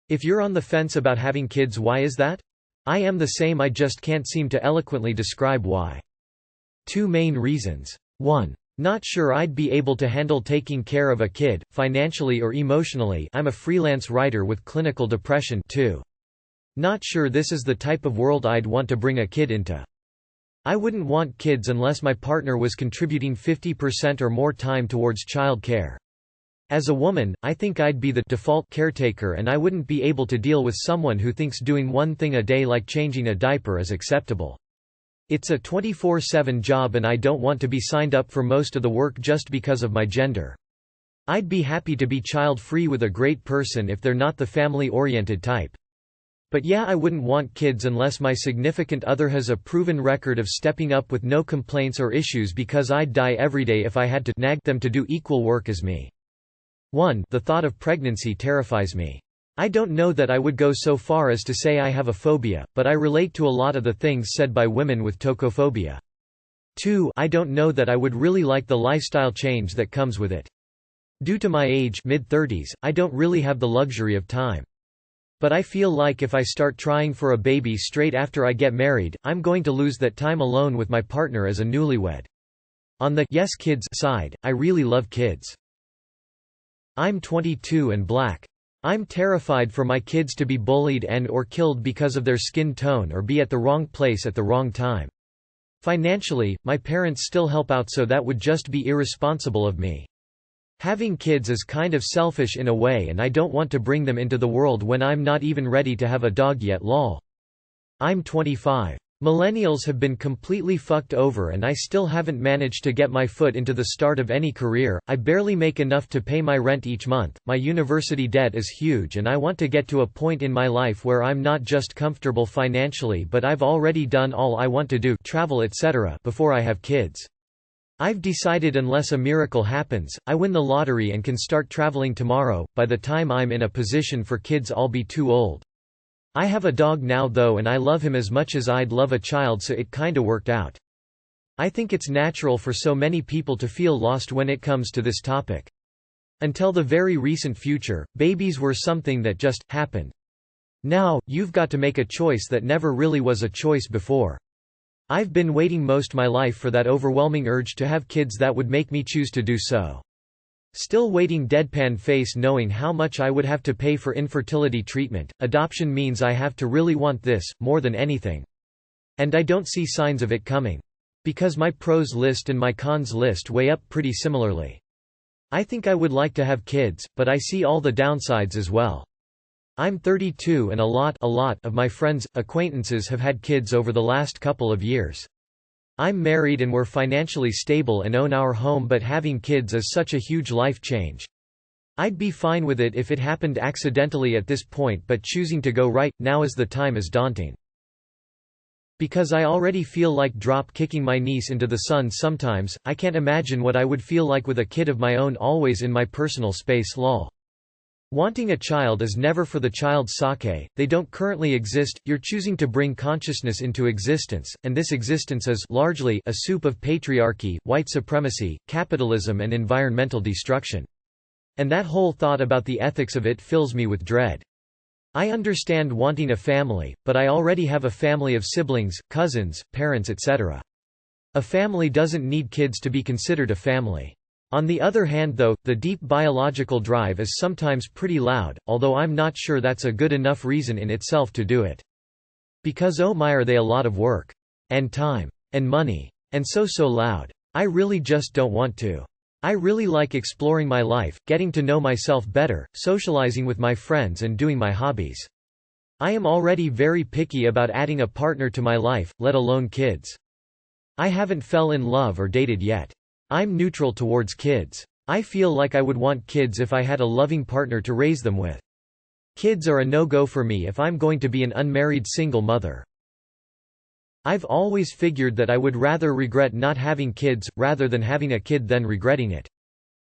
If you're on the fence about having kids, why is that? I am the same, I just can't seem to eloquently describe why. 2 main reasons. 1. Not sure I'd be able to handle taking care of a kid, financially or emotionally. I'm a freelance writer with clinical depression. 2. Not sure this is the type of world I'd want to bring a kid into. I wouldn't want kids unless my partner was contributing 50% or more time towards child care. As a woman, I think I'd be the default caretaker, and I wouldn't be able to deal with someone who thinks doing one thing a day like changing a diaper is acceptable. It's a 24/7 job and I don't want to be signed up for most of the work just because of my gender. I'd be happy to be child-free with a great person if they're not the family-oriented type. But yeah, I wouldn't want kids unless my significant other has a proven record of stepping up with no complaints or issues, because I'd die every day if I had to nag them to do equal work as me. 1. The thought of pregnancy terrifies me. I don't know that I would go so far as to say I have a phobia, but I relate to a lot of the things said by women with tocophobia. 2. I don't know that I would really like the lifestyle change that comes with it. Due to my age, mid-30s, I don't really have the luxury of time. But I feel like if I start trying for a baby straight after I get married, I'm going to lose that time alone with my partner as a newlywed. On the yes kids side, I really love kids. I'm 22 and black. I'm terrified for my kids to be bullied and/or killed because of their skin tone or be at the wrong place at the wrong time. Financially, my parents still help out, so that would just be irresponsible of me. Having kids is kind of selfish in a way, and I don't want to bring them into the world when I'm not even ready to have a dog yet. Lol. I'm 25. Millennials have been completely fucked over and I still haven't managed to get my foot into the start of any career. I barely make enough to pay my rent each month, my university debt is huge, and I want to get to a point in my life where I'm not just comfortable financially but I've already done all I want to do, travel etc., before I have kids. I've decided unless a miracle happens, I win the lottery and can start traveling tomorrow, by the time I'm in a position for kids I'll be too old. I have a dog now though, and I love him as much as I'd love a child, so it kinda worked out. I think it's natural for so many people to feel lost when it comes to this topic. Until the very recent future, babies were something that just happened. Now, you've got to make a choice that never really was a choice before. I've been waiting most my life for that overwhelming urge to have kids that would make me choose to do so. Still waiting deadpan face, knowing how much I would have to pay for infertility treatment. Adoption means I have to really want this, more than anything. And I don't see signs of it coming. Because my pros list and my cons list weigh up pretty similarly. I think I would like to have kids, but I see all the downsides as well. I'm 32 and a lot of my friends, acquaintances have had kids over the last couple of years. I'm married and we're financially stable and own our home, but having kids is such a huge life change. I'd be fine with it if it happened accidentally at this point, but choosing to go right now as the time is daunting. Because I already feel like drop-kicking my niece into the sun sometimes, I can't imagine what I would feel like with a kid of my own always in my personal space. Lol. Wanting a child is never for the child's sake, they don't currently exist, you're choosing to bring consciousness into existence, and this existence is largely a soup of patriarchy, white supremacy, capitalism and environmental destruction. And that whole thought about the ethics of it fills me with dread. I understand wanting a family, but I already have a family of siblings, cousins, parents etc. A family doesn't need kids to be considered a family. On the other hand though, the deep biological drive is sometimes pretty loud, although I'm not sure that's a good enough reason in itself to do it. Because oh my, are they a lot of work. And time. And money. And so loud. I really just don't want to. I really like exploring my life, getting to know myself better, socializing with my friends and doing my hobbies. I am already very picky about adding a partner to my life, let alone kids. I haven't fell in love or dated yet. I'm neutral towards kids. I feel like I would want kids if I had a loving partner to raise them with. Kids are a no-go for me if I'm going to be an unmarried single mother. I've always figured that I would rather regret not having kids, rather than having a kid than regretting it.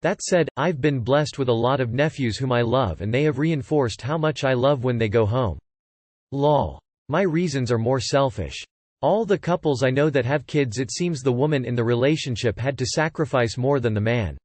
That said, I've been blessed with a lot of nephews whom I love, and they have reinforced how much I love when they go home. Lol. My reasons are more selfish. All the couples I know that have kids, it seems the woman in the relationship had to sacrifice more than the man.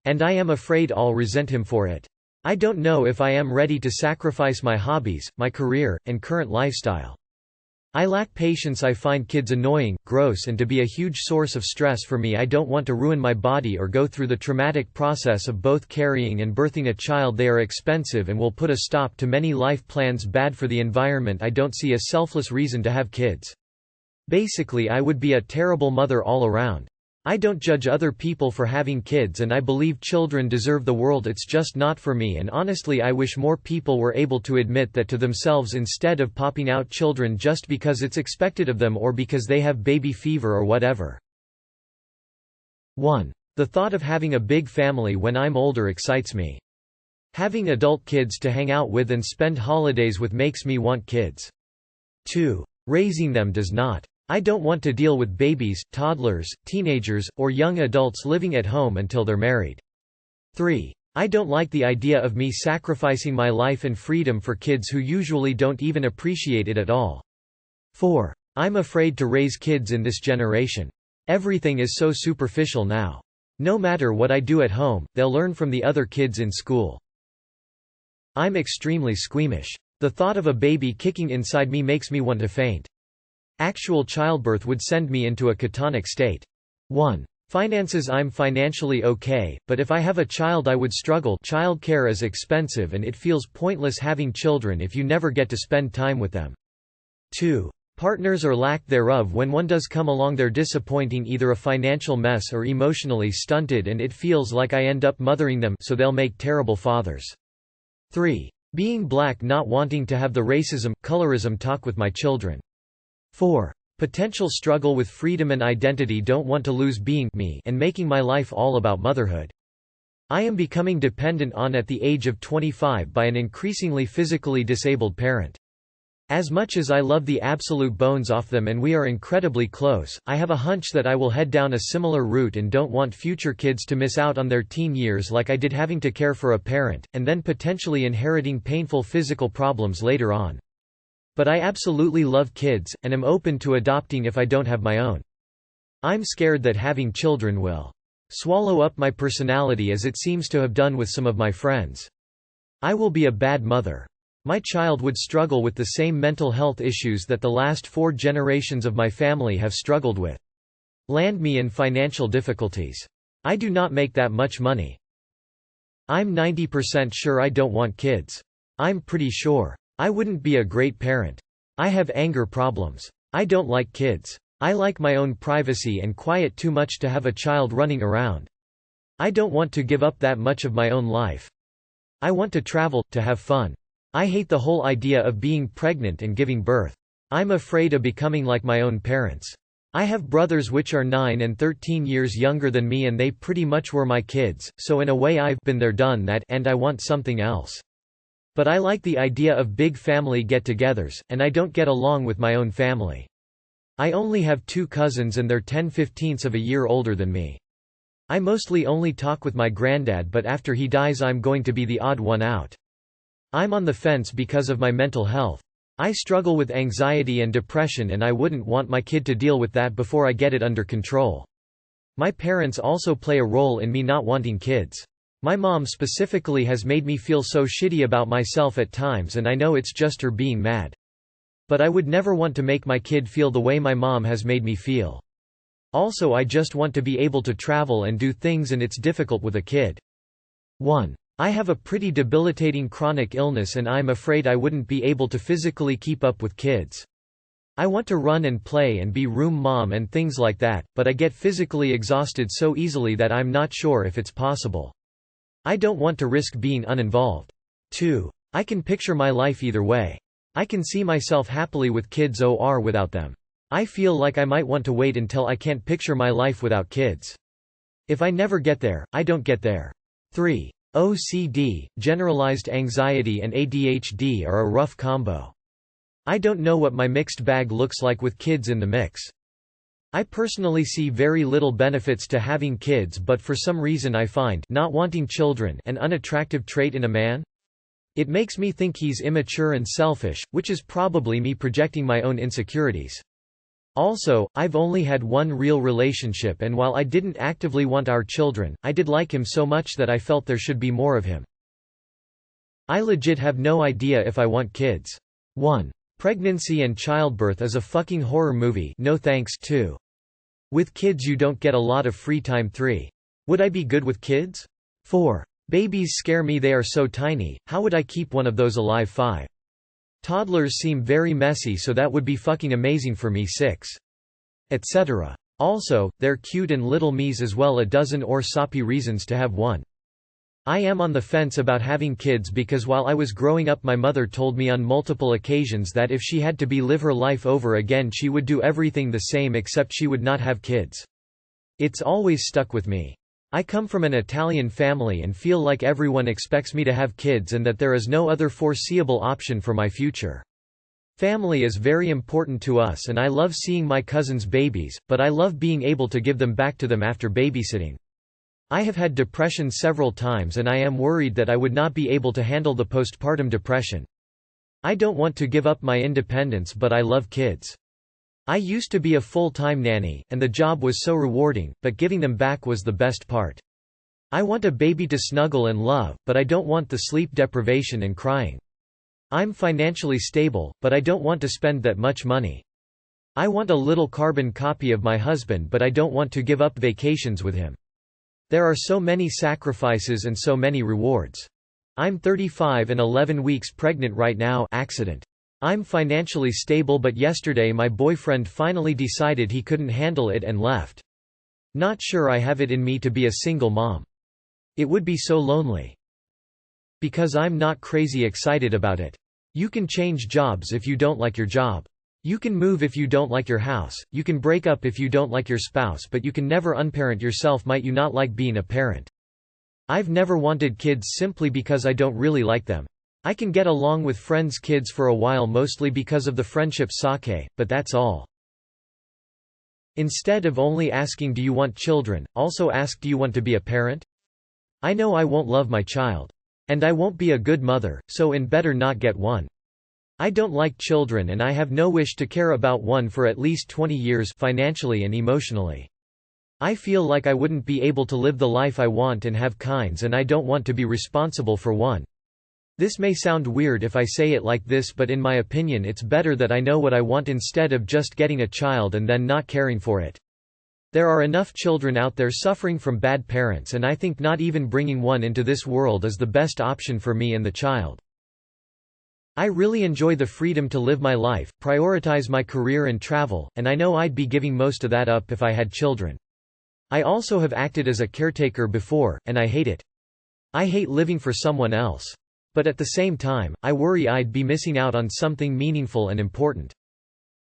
And I am afraid I'll resent him for it. I don't know if I am ready to sacrifice my hobbies, my career, and current lifestyle. I lack patience. I find kids annoying, gross, and to be a huge source of stress for me. I don't want to ruin my body or go through the traumatic process of both carrying and birthing a child. They are expensive and will put a stop to many life plans. Bad for the environment. I don't see a selfless reason to have kids. Basically, I would be a terrible mother all around. I don't judge other people for having kids, and I believe children deserve the world. It's just not for me, and honestly I wish more people were able to admit that to themselves instead of popping out children just because it's expected of them or because they have baby fever or whatever. 1. The thought of having a big family when I'm older excites me. Having adult kids to hang out with and spend holidays with makes me want kids. 2. Raising them does not. I don't want to deal with babies, toddlers, teenagers, or young adults living at home until they're married. 3. I don't like the idea of me sacrificing my life and freedom for kids who usually don't even appreciate it at all. 4. I'm afraid to raise kids in this generation. Everything is so superficial now. No matter what I do at home, they'll learn from the other kids in school. I'm extremely squeamish. The thought of a baby kicking inside me makes me want to faint. Actual childbirth would send me into a catatonic state. 1. Finances. I'm financially okay, but if I have a child I would struggle. Childcare is expensive and it feels pointless having children if you never get to spend time with them. 2. Partners or lack thereof. When one does come along they're disappointing, either a financial mess or emotionally stunted, and it feels like I end up mothering them, so they'll make terrible fathers. 3. Being black. Not wanting to have the racism, colorism talk with my children. 4. Potential struggle with freedom and identity. Don't want to lose being me and making my life all about motherhood. I am becoming dependent on at the age of 25 by an increasingly physically disabled parent. As much as I love the absolute bones off them and we are incredibly close, I have a hunch that I will head down a similar route and don't want future kids to miss out on their teen years like I did, having to care for a parent, and then potentially inheriting painful physical problems later on. But I absolutely love kids, and am open to adopting if I don't have my own. I'm scared that having children will swallow up my personality as it seems to have done with some of my friends. I will be a bad mother. My child would struggle with the same mental health issues that the last 4 generations of my family have struggled with. Land me in financial difficulties. I do not make that much money. I'm 90% sure I don't want kids. I'm pretty sure I wouldn't be a great parent. I have anger problems. I don't like kids. I like my own privacy and quiet too much to have a child running around. I don't want to give up that much of my own life. I want to travel, to have fun. I hate the whole idea of being pregnant and giving birth. I'm afraid of becoming like my own parents. I have brothers which are 9 and 13 years younger than me, and they pretty much were my kids, so in a way I've been there, done that, and I want something else. But I like the idea of big family get-togethers, and I don't get along with my own family. I only have 2 cousins and they're 10/15 of a year older than me. I mostly only talk with my granddad, but after he dies I'm going to be the odd one out. I'm on the fence because of my mental health. I struggle with anxiety and depression, and I wouldn't want my kid to deal with that before I get it under control. My parents also play a role in me not wanting kids. My mom specifically has made me feel so shitty about myself at times, and I know it's just her being mad. But I would never want to make my kid feel the way my mom has made me feel. Also, I just want to be able to travel and do things, and it's difficult with a kid. 1. I have a pretty debilitating chronic illness and I'm afraid I wouldn't be able to physically keep up with kids. I want to run and play and be room mom and things like that, but I get physically exhausted so easily that I'm not sure if it's possible. I don't want to risk being uninvolved. 2. I can picture my life either way. I can see myself happily with kids or without them. I feel like I might want to wait until I can't picture my life without kids. If I never get there, I don't get there. 3. OCD, generalized anxiety, and ADHD are a rough combo. I don't know what my mixed bag looks like with kids in the mix. I personally see very little benefits to having kids, but for some reason I find not wanting children an unattractive trait in a man. It makes me think he's immature and selfish, which is probably me projecting my own insecurities. Also, I've only had one real relationship, and while I didn't actively want our children, I did like him so much that I felt there should be more of him. I legit have no idea if I want kids. 1. Pregnancy and childbirth is a fucking horror movie, no thanks. 2. With kids you don't get a lot of free time. 3. Would I be good with kids? 4. Babies scare me, they are so tiny, how would I keep one of those alive? 5. Toddlers seem very messy, so that would be fucking amazing for me. 6. Etc. Also, they're cute and little me's as well. A dozen or soppy reasons to have one. I am on the fence about having kids because while I was growing up my mother told me on multiple occasions that if she had to live her life over again she would do everything the same except she would not have kids. It's always stuck with me. I come from an Italian family and feel like everyone expects me to have kids and that there is no other foreseeable option for my future. Family is very important to us and I love seeing my cousins' babies, but I love being able to give them back to them after babysitting. I have had depression several times and I am worried that I would not be able to handle the postpartum depression. I don't want to give up my independence, but I love kids. I used to be a full-time nanny, and the job was so rewarding, but giving them back was the best part. I want a baby to snuggle and love, but I don't want the sleep deprivation and crying. I'm financially stable, but I don't want to spend that much money. I want a little carbon copy of my husband, but I don't want to give up vacations with him. There are so many sacrifices and so many rewards. I'm 35 and 11 weeks pregnant right now. Accident. I'm financially stable, but yesterday my boyfriend finally decided he couldn't handle it and left. Not sure I have it in me to be a single mom. It would be so lonely. Because I'm not crazy excited about it. You can change jobs if you don't like your job. You can move if you don't like your house, you can break up if you don't like your spouse, but you can never unparent yourself. Might you not like being a parent? I've never wanted kids simply because I don't really like them. I can get along with friends' kids for a while mostly because of the friendship sake, but that's all. Instead of only asking do you want children, also ask do you want to be a parent? I know I won't love my child. And I won't be a good mother, so in better not get one. I don't like children and I have no wish to care about one for at least 20 years financially and emotionally. I feel like I wouldn't be able to live the life I want and have kinds, and I don't want to be responsible for one. This may sound weird if I say it like this, but in my opinion it's better that I know what I want instead of just getting a child and then not caring for it. There are enough children out there suffering from bad parents, and I think not even bringing one into this world is the best option for me and the child. I really enjoy the freedom to live my life, prioritize my career and travel, and I know I'd be giving most of that up if I had children. I also have acted as a caretaker before, and I hate it. I hate living for someone else. But at the same time, I worry I'd be missing out on something meaningful and important.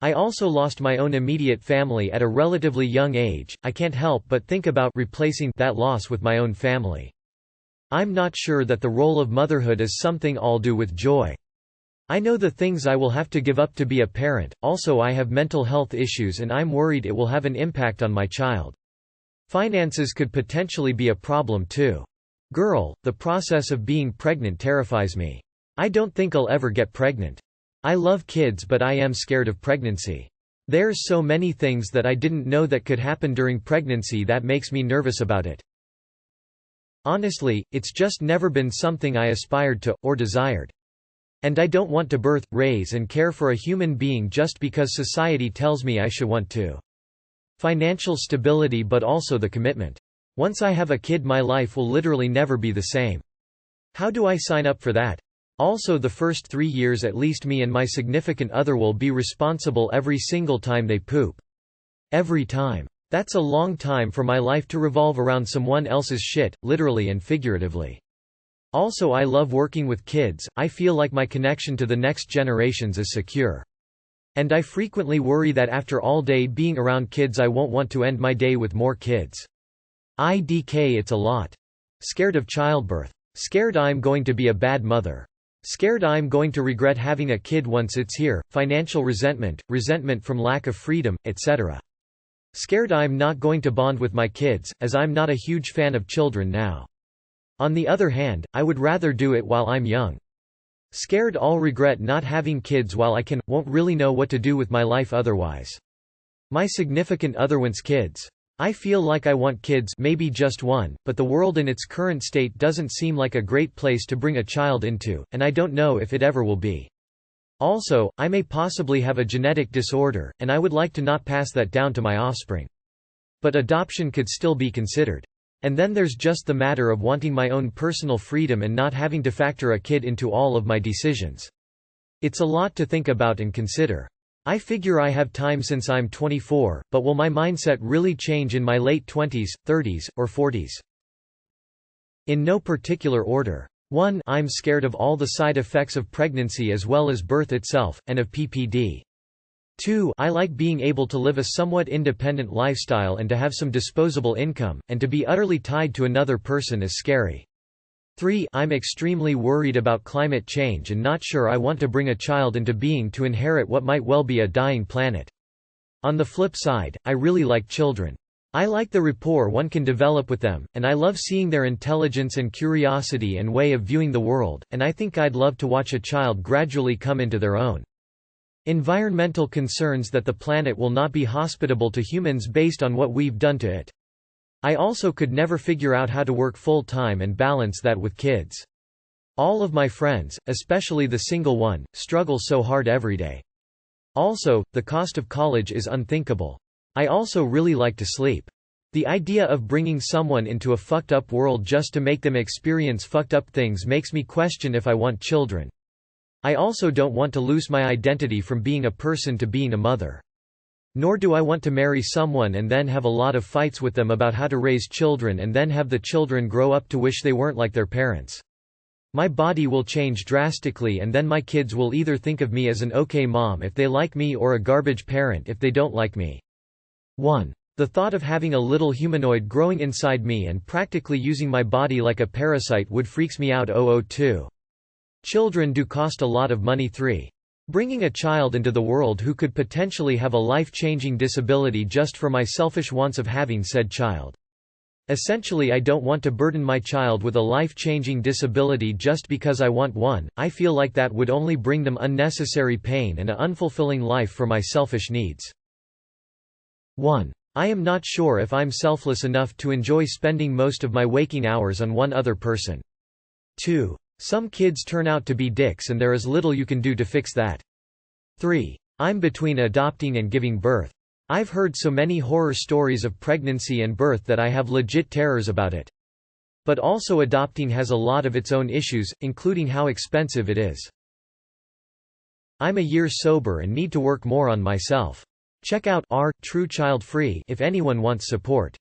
I also lost my own immediate family at a relatively young age. I can't help but think about replacing that loss with my own family. I'm not sure that the role of motherhood is something I'll do with joy. I know the things I will have to give up to be a parent. Also, I have mental health issues and I'm worried it will have an impact on my child. Finances could potentially be a problem too. Girl, the process of being pregnant terrifies me. I don't think I'll ever get pregnant. I love kids, but I am scared of pregnancy. There's so many things that I didn't know that could happen during pregnancy that makes me nervous about it. Honestly, it's just never been something I aspired to, or desired. And I don't want to birth, raise and care for a human being just because society tells me I should want to. Financial stability, but also the commitment. Once I have a kid, my life will literally never be the same. How do I sign up for that? Also, the first 3 years at least me and my significant other will be responsible every single time they poop. Every time. That's a long time for my life to revolve around someone else's shit, literally and figuratively. Also, I love working with kids. I feel like my connection to the next generations is secure. And I frequently worry that after all day being around kids I won't want to end my day with more kids. It's a lot. Scared of childbirth. Scared I'm going to be a bad mother. Scared I'm going to regret having a kid once it's here. Financial resentment, resentment from lack of freedom, etc. Scared I'm not going to bond with my kids, as I'm not a huge fan of children now. On the other hand, I would rather do it while I'm young. Scared I'll regret not having kids while I can, won't really know what to do with my life otherwise. My significant other wants kids. I feel like I want kids, maybe just one, but the world in its current state doesn't seem like a great place to bring a child into, and I don't know if it ever will be. Also, I may possibly have a genetic disorder, and I would like to not pass that down to my offspring. But adoption could still be considered. And then there's just the matter of wanting my own personal freedom and not having to factor a kid into all of my decisions. It's a lot to think about and consider. I figure I have time since I'm 24, but will my mindset really change in my late 20s, 30s, or 40s? In no particular order. 1. I'm scared of all the side effects of pregnancy as well as birth itself, and of PPD. 2. I like being able to live a somewhat independent lifestyle and to have some disposable income, and to be utterly tied to another person is scary. 3. I'm extremely worried about climate change and not sure I want to bring a child into being to inherit what might well be a dying planet. On the flip side, I really like children. I like the rapport one can develop with them, and I love seeing their intelligence and curiosity and way of viewing the world, and I think I'd love to watch a child gradually come into their own. Environmental concerns that the planet will not be hospitable to humans based on what we've done to it. I also could never figure out how to work full-time and balance that with kids. All of my friends, especially the single one, struggle so hard every day. Also, the cost of college is unthinkable. I also really like to sleep. The idea of bringing someone into a fucked up world just to make them experience fucked up things makes me question if I want children. I also don't want to lose my identity from being a person to being a mother. Nor do I want to marry someone and then have a lot of fights with them about how to raise children and then have the children grow up to wish they weren't like their parents. My body will change drastically and then my kids will either think of me as an okay mom if they like me or a garbage parent if they don't like me. 1. The thought of having a little humanoid growing inside me and practically using my body like a parasite would freaks me out. 2. Children do cost a lot of money. 3. Bringing a child into the world who could potentially have a life-changing disability just for my selfish wants of having said child. Essentially, I don't want to burden my child with a life-changing disability just because I want one. I feel like that would only bring them unnecessary pain and an unfulfilling life for my selfish needs. 1. I am not sure if I'm selfless enough to enjoy spending most of my waking hours on one other person. 2. Some kids turn out to be dicks and there is little you can do to fix that. 3. I'm between adopting and giving birth. I've heard so many horror stories of pregnancy and birth that I have legit terrors about it. But also adopting has a lot of its own issues, including how expensive it is. I'm a year sober and need to work more on myself. Check out True Child Free if anyone wants support.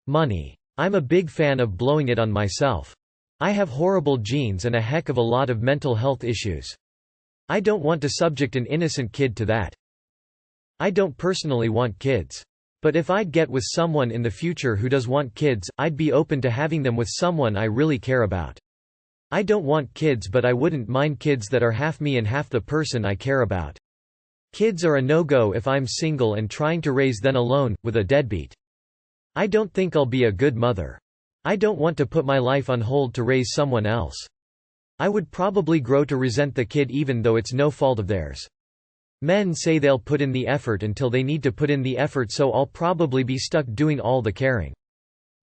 Money. I'm a big fan of blowing it on myself. I have horrible genes and a heck of a lot of mental health issues. I don't want to subject an innocent kid to that. I don't personally want kids. But if I'd get with someone in the future who does want kids, I'd be open to having them with someone I really care about. I don't want kids, but I wouldn't mind kids that are half me and half the person I care about. Kids are a no-go if I'm single and trying to raise them alone, with a deadbeat. I don't think I'll be a good mother. I don't want to put my life on hold to raise someone else. I would probably grow to resent the kid even though it's no fault of theirs. Men say they'll put in the effort until they need to put in the effort, so I'll probably be stuck doing all the caring.